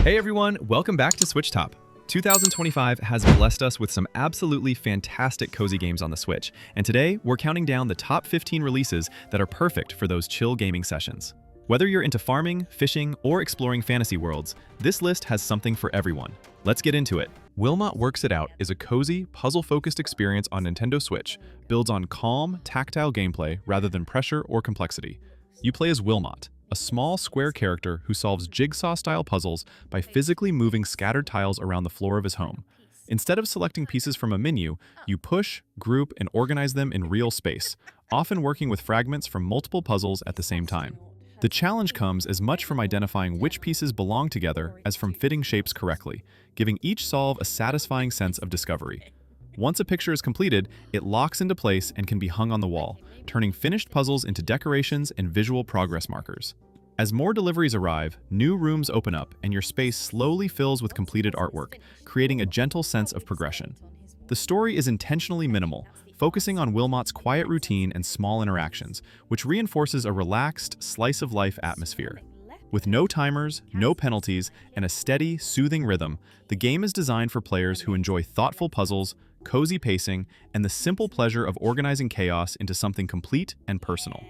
Hey everyone, welcome back to SwitchTop. 2025 has blessed us with some absolutely fantastic cozy games on the Switch, and today we're counting down the top 15 releases that are perfect for those chill gaming sessions. Whether you're into farming, fishing, or exploring fantasy worlds, this list has something for everyone. Let's get into it. Wilmot Works It Out is a cozy, puzzle-focused experience on Nintendo Switch, builds on calm, tactile gameplay rather than pressure or complexity. You play as Wilmot, a small square character who solves jigsaw-style puzzles by physically moving scattered tiles around the floor of his home. Instead of selecting pieces from a menu, you push, group, and organize them in real space, often working with fragments from multiple puzzles at the same time. The challenge comes as much from identifying which pieces belong together as from fitting shapes correctly, giving each solve a satisfying sense of discovery. Once a picture is completed, it locks into place and can be hung on the wall, turning finished puzzles into decorations and visual progress markers. As more deliveries arrive, new rooms open up and your space slowly fills with completed artwork, creating a gentle sense of progression. The story is intentionally minimal, focusing on Wilmot's quiet routine and small interactions, which reinforces a relaxed, slice-of-life atmosphere. With no timers, no penalties, and a steady, soothing rhythm, the game is designed for players who enjoy thoughtful puzzles, cozy pacing, and the simple pleasure of organizing chaos into something complete and personal.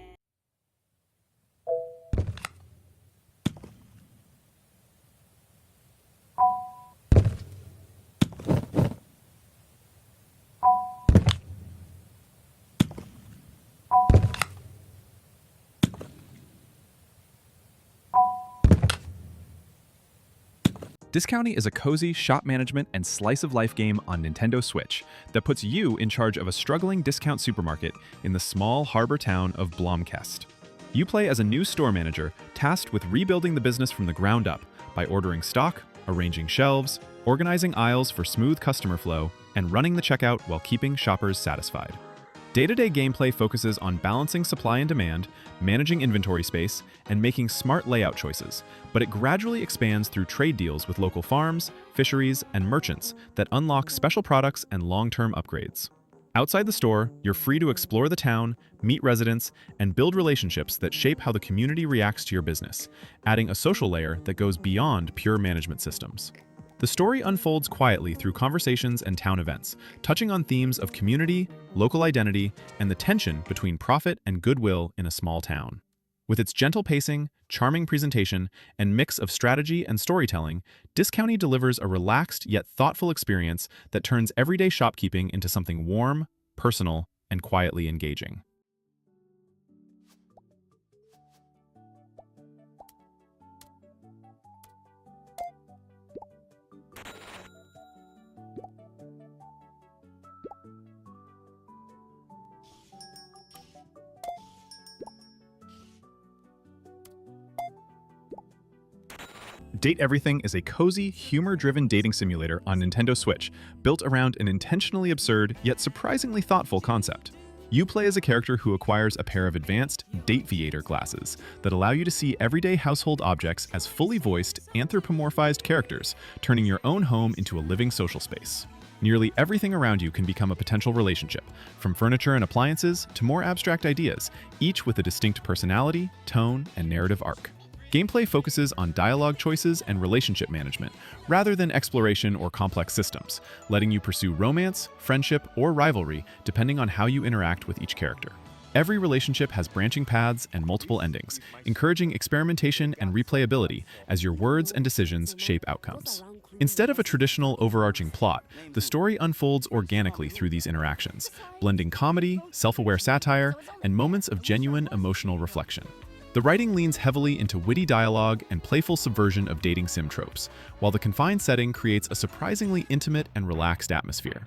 Discounty is a cozy shop management and slice-of-life game on Nintendo Switch that puts you in charge of a struggling discount supermarket in the small harbor town of Blomkest. You play as a new store manager tasked with rebuilding the business from the ground up by ordering stock, arranging shelves, organizing aisles for smooth customer flow, and running the checkout while keeping shoppers satisfied. Day-to-day gameplay focuses on balancing supply and demand, managing inventory space, and making smart layout choices, but it gradually expands through trade deals with local farms, fisheries, and merchants that unlock special products and long-term upgrades. Outside the store, you're free to explore the town, meet residents, and build relationships that shape how the community reacts to your business, adding a social layer that goes beyond pure management systems. The story unfolds quietly through conversations and town events, touching on themes of community, local identity, and the tension between profit and goodwill in a small town. With its gentle pacing, charming presentation, and mix of strategy and storytelling, Discounty delivers a relaxed yet thoughtful experience that turns everyday shopkeeping into something warm, personal, and quietly engaging. Date Everything is a cozy, humor-driven dating simulator on Nintendo Switch, built around an intentionally absurd yet surprisingly thoughtful concept. You play as a character who acquires a pair of advanced Dateviator glasses that allow you to see everyday household objects as fully voiced, anthropomorphized characters, turning your own home into a living social space. Nearly everything around you can become a potential relationship, from furniture and appliances to more abstract ideas, each with a distinct personality, tone, and narrative arc. Gameplay focuses on dialogue choices and relationship management, rather than exploration or complex systems, letting you pursue romance, friendship, or rivalry depending on how you interact with each character. Every relationship has branching paths and multiple endings, encouraging experimentation and replayability as your words and decisions shape outcomes. Instead of a traditional overarching plot, the story unfolds organically through these interactions, blending comedy, self-aware satire, and moments of genuine emotional reflection. The writing leans heavily into witty dialogue and playful subversion of dating sim tropes, while the confined setting creates a surprisingly intimate and relaxed atmosphere.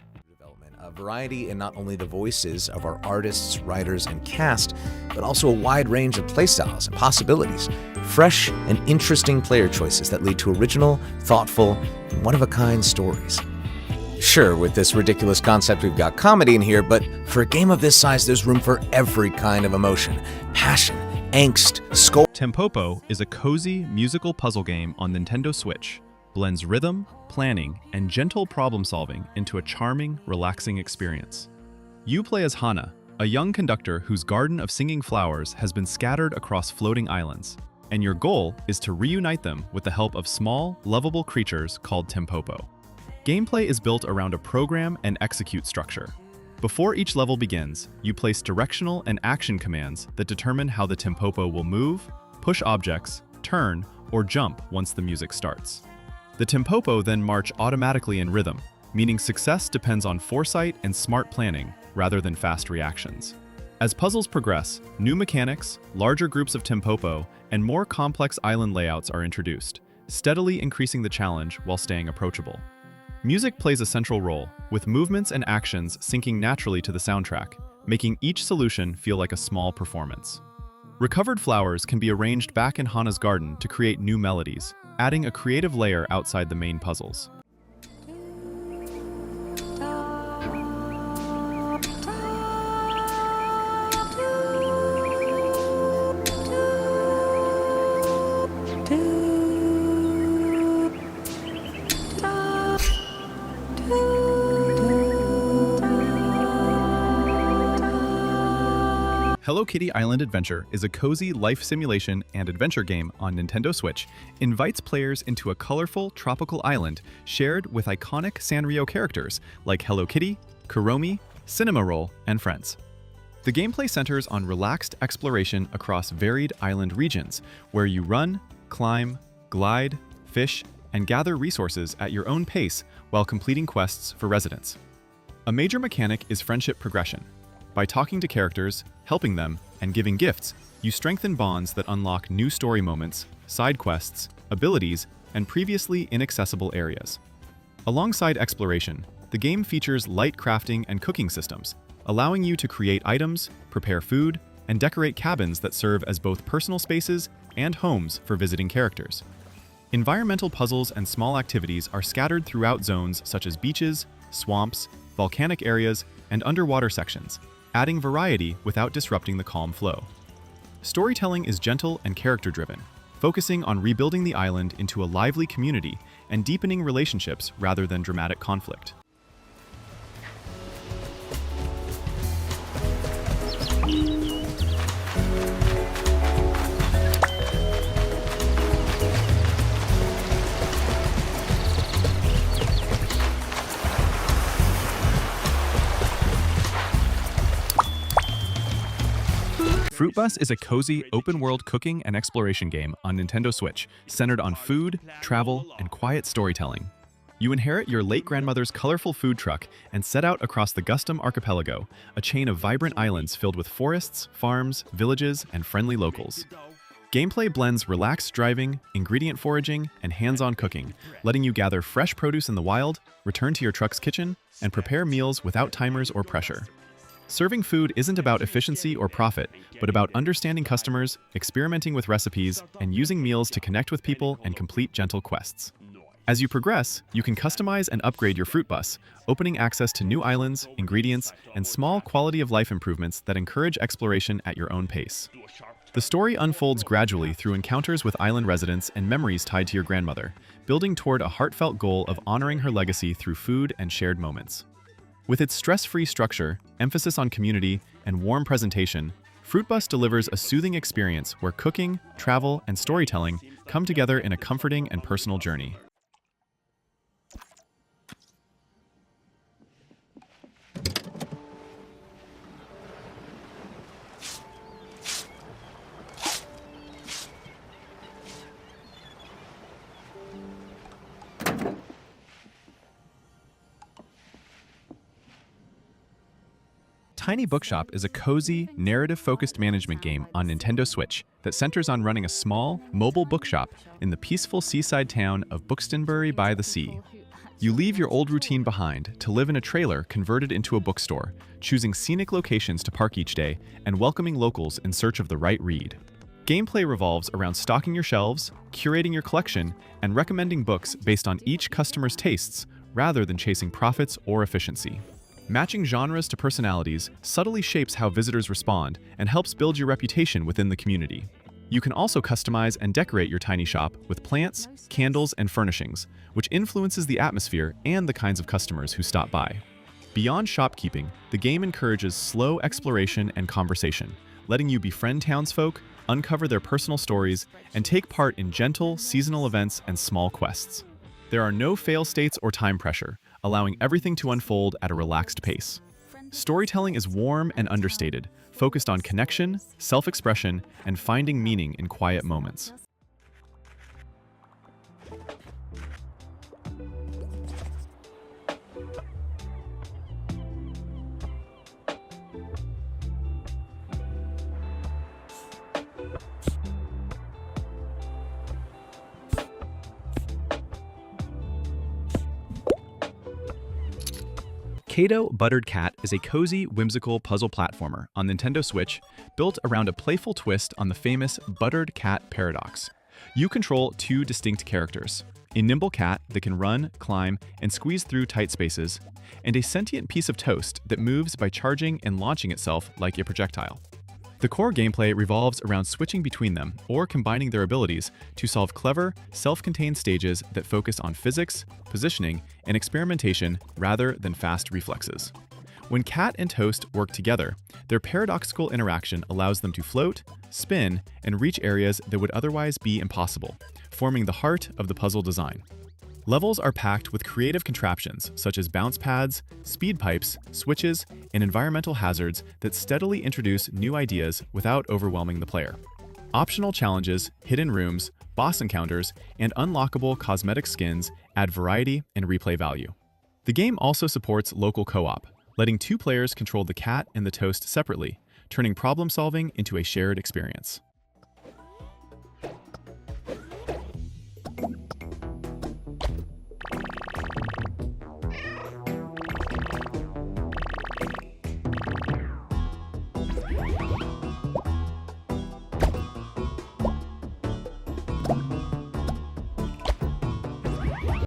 A variety in not only the voices of our artists, writers, and cast, but also a wide range of playstyles and possibilities. Fresh and interesting player choices that lead to original, thoughtful, and one-of-a-kind stories. Sure, with this ridiculous concept, we've got comedy in here, but for a game of this size, there's room for every kind of emotion. Passion, angst, Tempopo is a cozy musical puzzle game on Nintendo Switch, blends rhythm, planning, and gentle problem-solving into a charming, relaxing experience. You play as Hana, a young conductor whose garden of singing flowers has been scattered across floating islands. and your goal is to reunite them with the help of small, lovable creatures called Tempopo. Gameplay is built around a program and execute structure. Before each level begins, you place directional and action commands that determine how the Tempopo will move, push objects, turn, or jump once the music starts. The Tempopo then march automatically in rhythm, meaning success depends on foresight and smart planning rather than fast reactions. As puzzles progress, new mechanics, larger groups of Tempopo, and more complex island layouts are introduced, steadily increasing the challenge while staying approachable. Music plays a central role, with movements and actions syncing naturally to the soundtrack, making each solution feel like a small performance. Recovered flowers can be arranged back in Hana's garden to create new melodies, adding a creative layer outside the main puzzles. Hello Kitty Island Adventure is a cozy life simulation and adventure game on Nintendo Switch, invites players into a colorful tropical island shared with iconic Sanrio characters like Hello Kitty, Kuromi, Cinema Roll, and friends. The gameplay centers on relaxed exploration across varied island regions, where you run, climb, glide, fish, and gather resources at your own pace while completing quests for residents. A major mechanic is friendship progression. By talking to characters, helping them, and giving gifts, you strengthen bonds that unlock new story moments, side quests, abilities, and previously inaccessible areas. Alongside exploration, the game features light crafting and cooking systems, allowing you to create items, prepare food, and decorate cabins that serve as both personal spaces and homes for visiting characters. Environmental puzzles and small activities are scattered throughout zones such as beaches, swamps, volcanic areas, and underwater sections, adding variety without disrupting the calm flow. Storytelling is gentle and character-driven, focusing on rebuilding the island into a lively community and deepening relationships rather than dramatic conflict. Fruitbus is a cozy, open-world cooking and exploration game on Nintendo Switch, centered on food, travel, and quiet storytelling. You inherit your late grandmother's colorful food truck and set out across the Gustum Archipelago, a chain of vibrant islands filled with forests, farms, villages, and friendly locals. Gameplay blends relaxed driving, ingredient foraging, and hands-on cooking, letting you gather fresh produce in the wild, return to your truck's kitchen, and prepare meals without timers or pressure. Serving food isn't about efficiency or profit, but about understanding customers, experimenting with recipes, and using meals to connect with people and complete gentle quests. As you progress, you can customize and upgrade your Fruitbus, opening access to new islands, ingredients, and small quality-of-life improvements that encourage exploration at your own pace. The story unfolds gradually through encounters with island residents and memories tied to your grandmother, building toward a heartfelt goal of honoring her legacy through food and shared moments. With its stress-free structure, emphasis on community, and warm presentation, Fruitbus delivers a soothing experience where cooking, travel, and storytelling come together in a comforting and personal journey. Tiny Bookshop is a cozy, narrative-focused management game on Nintendo Switch that centers on running a small, mobile bookshop in the peaceful seaside town of Buxtonbury by the Sea. You leave your old routine behind to live in a trailer converted into a bookstore, choosing scenic locations to park each day and welcoming locals in search of the right read. Gameplay revolves around stocking your shelves, curating your collection, and recommending books based on each customer's tastes rather than chasing profits or efficiency. Matching genres to personalities subtly shapes how visitors respond and helps build your reputation within the community. You can also customize and decorate your tiny shop with plants, candles, and furnishings, which influences the atmosphere and the kinds of customers who stop by. Beyond shopkeeping, the game encourages slow exploration and conversation, letting you befriend townsfolk, uncover their personal stories, and take part in gentle, seasonal events and small quests. There are no fail states or time pressure, allowing everything to unfold at a relaxed pace. Storytelling is warm and understated, focused on connection, self-expression, and finding meaning in quiet moments. Cato Buttered Cat is a cozy, whimsical puzzle platformer on Nintendo Switch built around a playful twist on the famous Buttered Cat paradox. You control two distinct characters, a nimble cat that can run, climb, and squeeze through tight spaces, and a sentient piece of toast that moves by charging and launching itself like a projectile. The core gameplay revolves around switching between them or combining their abilities to solve clever, self-contained stages that focus on physics, positioning, and experimentation rather than fast reflexes. When Cat and Toast work together, their paradoxical interaction allows them to float, spin, and reach areas that would otherwise be impossible, forming the heart of the puzzle design. Levels are packed with creative contraptions such as bounce pads, speed pipes, switches, and environmental hazards that steadily introduce new ideas without overwhelming the player. Optional challenges, hidden rooms, boss encounters, and unlockable cosmetic skins add variety and replay value. The game also supports local co-op, letting two players control the cat and the toast separately, turning problem-solving into a shared experience.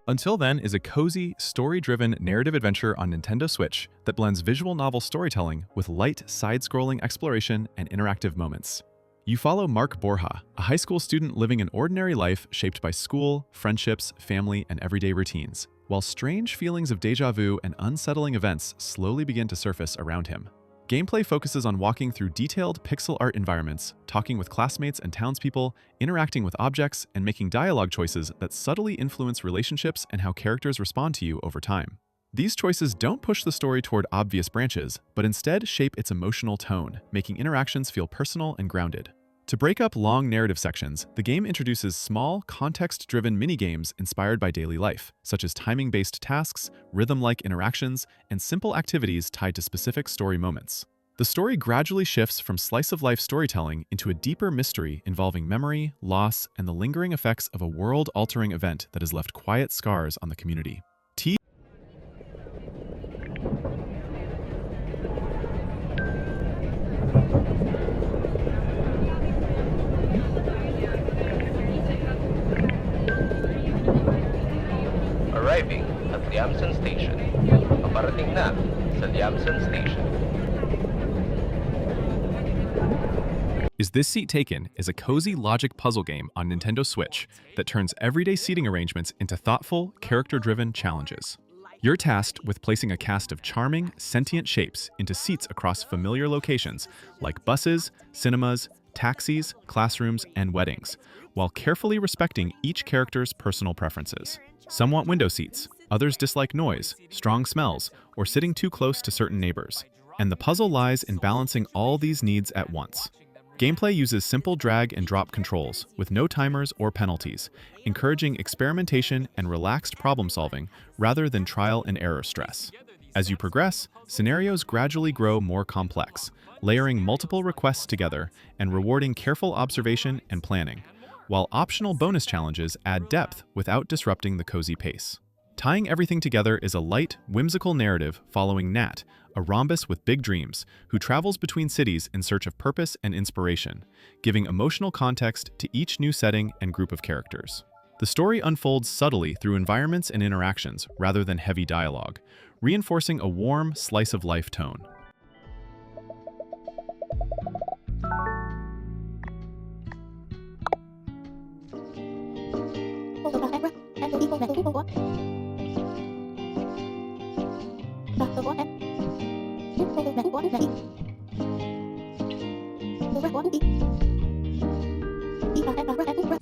Until Then is a cozy, story-driven narrative adventure on Nintendo Switch that blends visual novel storytelling with light, side-scrolling exploration and interactive moments. You follow Mark Borja, a high school student living an ordinary life shaped by school, friendships, family, and everyday routines, while strange feelings of déjà vu and unsettling events slowly begin to surface around him. Gameplay focuses on walking through detailed pixel art environments, talking with classmates and townspeople, interacting with objects, and making dialogue choices that subtly influence relationships and how characters respond to you over time. These choices don't push the story toward obvious branches, but instead shape its emotional tone, making interactions feel personal and grounded. To break up long narrative sections, the game introduces small, context-driven mini-games inspired by daily life, such as timing-based tasks, rhythm-like interactions, and simple activities tied to specific story moments. The story gradually shifts from slice-of-life storytelling into a deeper mystery involving memory, loss, and the lingering effects of a world-altering event that has left quiet scars on the community. Arriving at Liamson Station. Paparating na sa Liamson Station. Is This Seat Taken is a cozy logic puzzle game on Nintendo Switch that turns everyday seating arrangements into thoughtful, character-driven challenges. You're tasked with placing a cast of charming, sentient shapes into seats across familiar locations like buses, cinemas, taxis, classrooms, and weddings, while carefully respecting each character's personal preferences. Some want window seats, others dislike noise, strong smells, or sitting too close to certain neighbors. And the puzzle lies in balancing all these needs at once. Gameplay uses simple drag and drop controls with no timers or penalties, encouraging experimentation and relaxed problem solving rather than trial and error stress. As you progress, scenarios gradually grow more complex, layering multiple requests together and rewarding careful observation and planning, while optional bonus challenges add depth without disrupting the cozy pace. Tying everything together is a light, whimsical narrative following Nat, a rhombus with big dreams, who travels between cities in search of purpose and inspiration, giving emotional context to each new setting and group of characters. The story unfolds subtly through environments and interactions rather than heavy dialogue, reinforcing a warm, slice-of-life tone.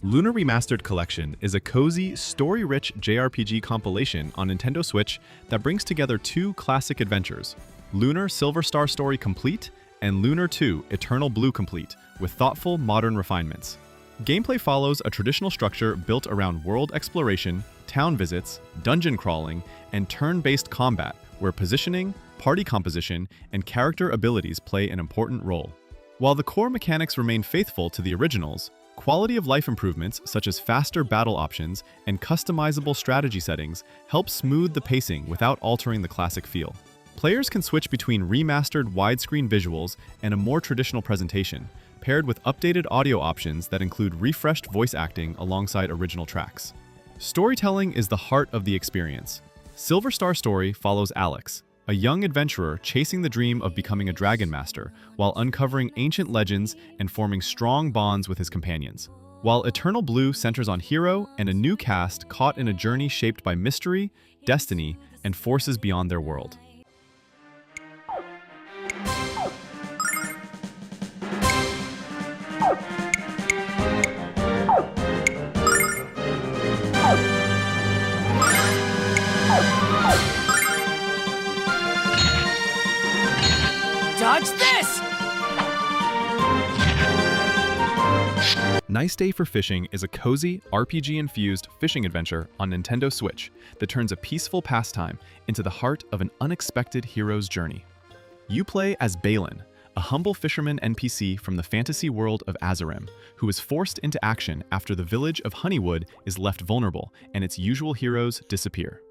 Lunar Remastered Collection is a cozy, story-rich JRPG compilation on Nintendo Switch that brings together two classic adventures, Lunar Silver Star Story Complete and Lunar 2 Eternal Blue Complete, with thoughtful, modern refinements. Gameplay follows a traditional structure built around world exploration, town visits, dungeon crawling, and turn-based combat, where positioning, party composition, and character abilities play an important role. While the core mechanics remain faithful to the originals, quality of life improvements such as faster battle options and customizable strategy settings help smooth the pacing without altering the classic feel. Players can switch between remastered widescreen visuals and a more traditional presentation, paired with updated audio options that include refreshed voice acting alongside original tracks. Storytelling is the heart of the experience. Silver Star Story follows Alex, a young adventurer chasing the dream of becoming a dragon master while uncovering ancient legends and forming strong bonds with his companions. While Eternal Blue centers on Hero and a new cast caught in a journey shaped by mystery, destiny, and forces beyond their world. Dodge this! Nice Day for Fishing is a cozy, RPG-infused fishing adventure on Nintendo Switch that turns a peaceful pastime into the heart of an unexpected hero's journey. You play as Balin, a humble fisherman NPC from the fantasy world of Azurim, who is forced into action after the village of Honeywood is left vulnerable and its usual heroes disappear.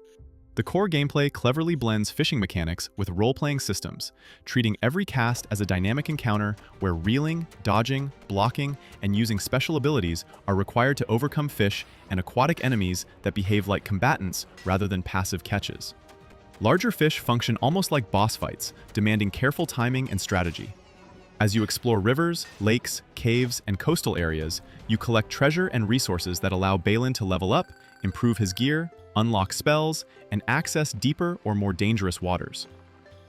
The core gameplay cleverly blends fishing mechanics with role-playing systems, treating every cast as a dynamic encounter where reeling, dodging, blocking, and using special abilities are required to overcome fish and aquatic enemies that behave like combatants rather than passive catches. Larger fish function almost like boss fights, demanding careful timing and strategy. As you explore rivers, lakes, caves, and coastal areas, you collect treasure and resources that allow Balin to level up, improve his gear, unlock spells, and access deeper or more dangerous waters.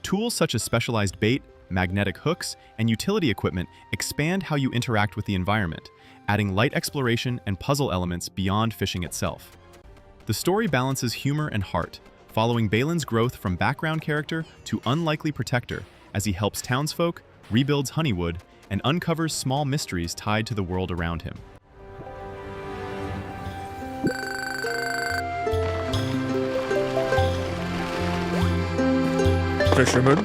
Tools such as specialized bait, magnetic hooks, and utility equipment expand how you interact with the environment, adding light exploration and puzzle elements beyond fishing itself. The story balances humor and heart, following Balin's growth from background character to unlikely protector as he helps townsfolk, rebuilds Honeywood, and uncovers small mysteries tied to the world around him. Fisherman.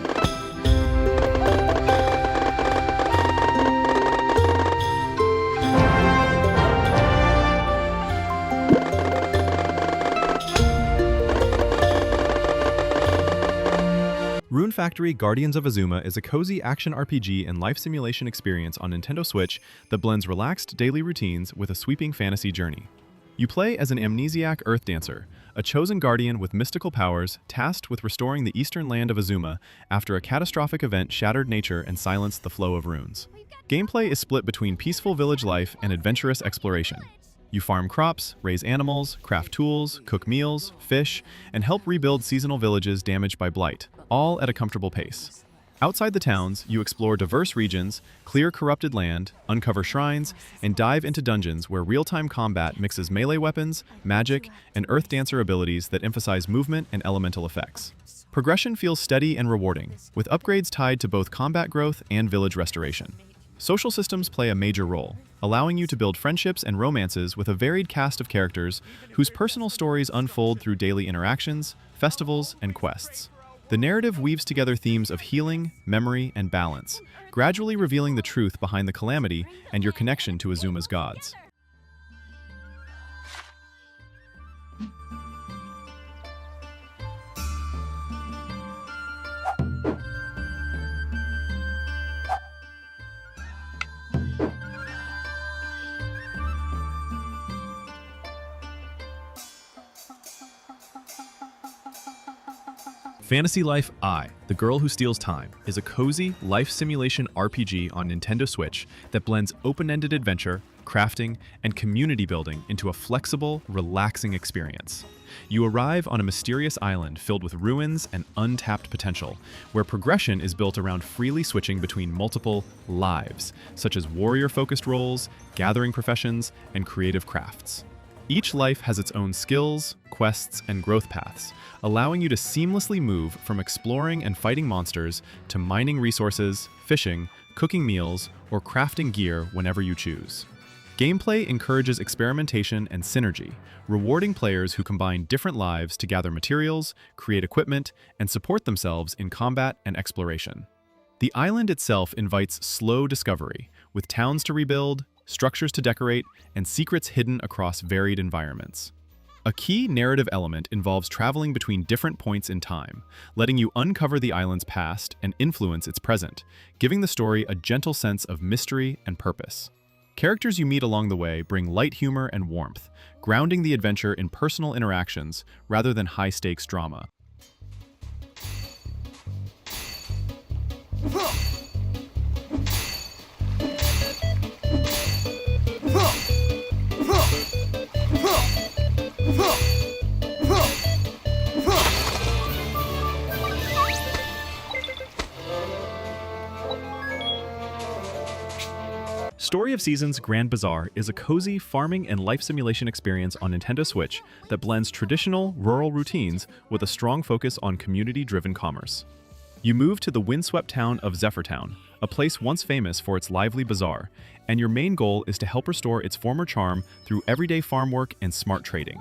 Rune Factory Guardians of Azuma is a cozy action RPG and life simulation experience on Nintendo Switch that blends relaxed daily routines with a sweeping fantasy journey. You play as an amnesiac earth dancer, a chosen guardian with mystical powers tasked with restoring the eastern land of Azuma after a catastrophic event shattered nature and silenced the flow of runes. Gameplay is split between peaceful village life and adventurous exploration. You farm crops, raise animals, craft tools, cook meals, fish, and help rebuild seasonal villages damaged by blight, all at a comfortable pace. Outside the towns, you explore diverse regions, clear corrupted land, uncover shrines, and dive into dungeons where real-time combat mixes melee weapons, magic, and earth dancer abilities that emphasize movement and elemental effects. Progression feels steady and rewarding, with upgrades tied to both combat growth and village restoration. Social systems play a major role, allowing you to build friendships and romances with a varied cast of characters whose personal stories unfold through daily interactions, festivals, and quests. The narrative weaves together themes of healing, memory, and balance, gradually revealing the truth behind the calamity and your connection to Azuma's gods. Fantasy Life I, The Girl Who Steals Time, is a cozy life simulation RPG on Nintendo Switch that blends open-ended adventure, crafting, and community building into a flexible, relaxing experience. You arrive on a mysterious island filled with ruins and untapped potential, where progression is built around freely switching between multiple lives, such as warrior-focused roles, gathering professions, and creative crafts. Each life has its own skills, quests, and growth paths, allowing you to seamlessly move from exploring and fighting monsters to mining resources, fishing, cooking meals, or crafting gear whenever you choose. Gameplay encourages experimentation and synergy, rewarding players who combine different lives to gather materials, create equipment, and support themselves in combat and exploration. The island itself invites slow discovery, with towns to rebuild, structures to decorate, and secrets hidden across varied environments. A key narrative element involves traveling between different points in time, letting you uncover the island's past and influence its present, giving the story a gentle sense of mystery and purpose. Characters you meet along the way bring light humor and warmth, grounding the adventure in personal interactions rather than high-stakes drama. Story of Seasons Grand Bazaar is a cozy farming and life simulation experience on Nintendo Switch that blends traditional rural routines with a strong focus on community-driven commerce. You move to the windswept town of Zephyrtown, a place once famous for its lively bazaar, and your main goal is to help restore its former charm through everyday farm work and smart trading.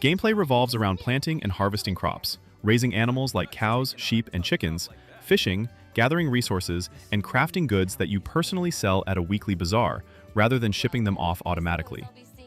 Gameplay revolves around planting and harvesting crops, raising animals like cows, sheep, and chickens, fishing, gathering resources, and crafting goods that you personally sell at a weekly bazaar, rather than shipping them off automatically.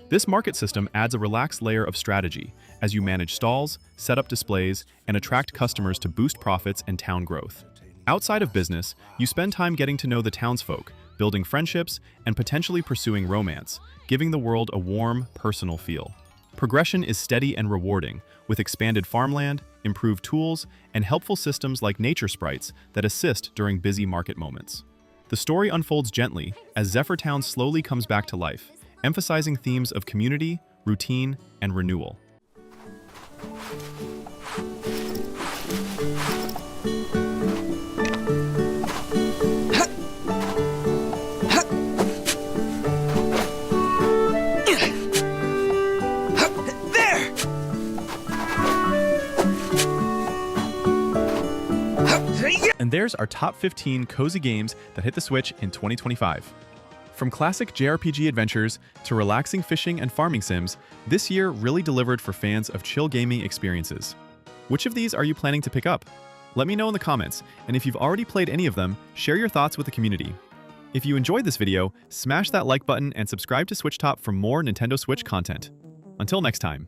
This market system adds a relaxed layer of strategy as you manage stalls, set up displays, and attract customers to boost profits and town growth. Outside of business, you spend time getting to know the townsfolk, building friendships, and potentially pursuing romance, giving the world a warm, personal feel. Progression is steady and rewarding, with expanded farmland, improved tools, and helpful systems like nature sprites that assist during busy market moments. The story unfolds gently as Zephyrtown slowly comes back to life, emphasizing themes of community, routine, and renewal. And there's our top 15 cozy games that hit the Switch in 2025. From classic JRPG adventures to relaxing fishing and farming sims, this year really delivered for fans of chill gaming experiences. Which of these are you planning to pick up? Let me know in the comments, and if you've already played any of them, share your thoughts with the community. If you enjoyed this video, smash that like button and subscribe to SwitchTop for more Nintendo Switch content. Until next time.